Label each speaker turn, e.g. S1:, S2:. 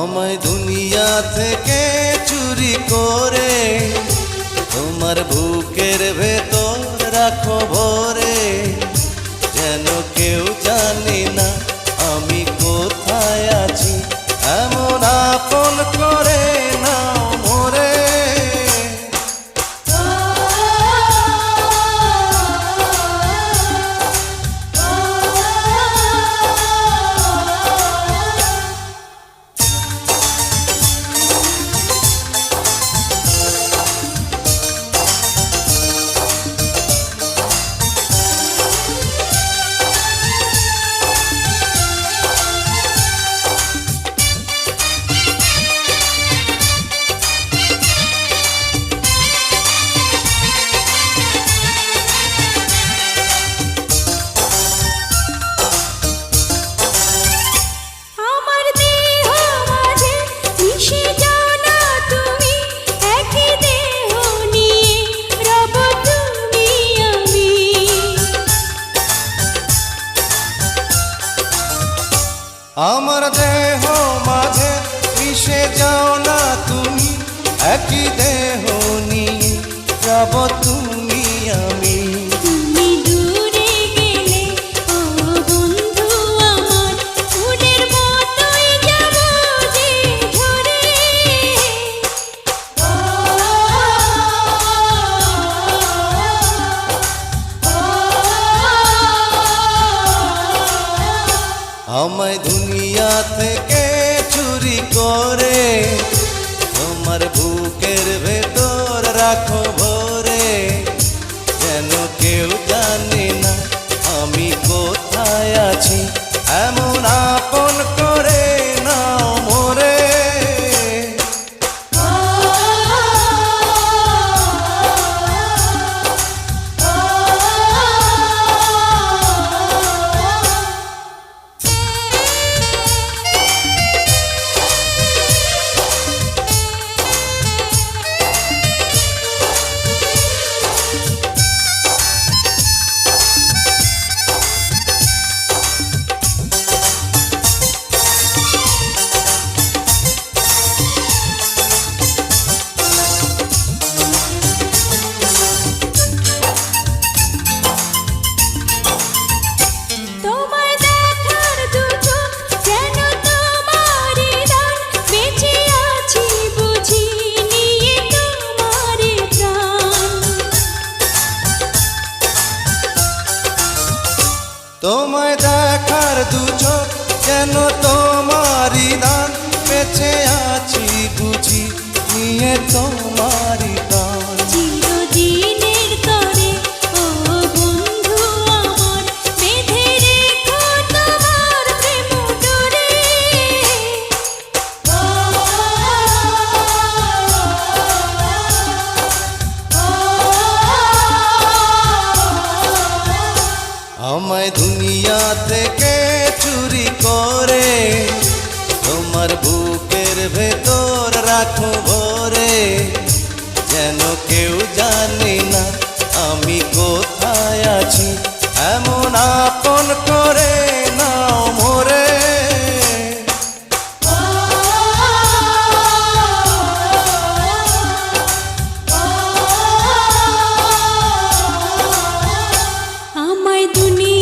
S1: আমায় দুনিয়া থেকে চুরি করে তোমার বুকের ভেতর রাখো ভরে, যেন কেউ জানে না আমি কোথায় আছি, এমন আপন করে নাও মোরে। আমার দেহ মাঝে মিশে যাও না তুমি, একই দেহ নিয়ে যাব তুমি আমি।
S2: তুমি দূরে গেলে ও বন্ধু আমার, ফুলের মতোই যাব যে ঝরে।
S1: আমায় দুনিয়া থেকে চুরি করে তোমার বুকের ভেতর রাখো ভরে, যেন কেউ জানে না আমি কোথায় আছি, এমন আপন করে নাও মোরে। তোমায় দেখার দু চোখ যেন তোমারই দান, বেঁচে আছি বুঝি নিয়ে তোমারই প্রাণ।
S2: চিরদিনের তরে ও বন্ধু আমার, বেঁধে রেখো তোমার প্রেম ডোরে।
S1: আমায় দুনিয়া থেকে চুরি করে তোমার বুকের ভেতর রাখো ভরে, যেন কেউ জানে না আমি কোথায় আছি, এমন আপন করে নাও মোরে।
S2: আমায় দুনিয়া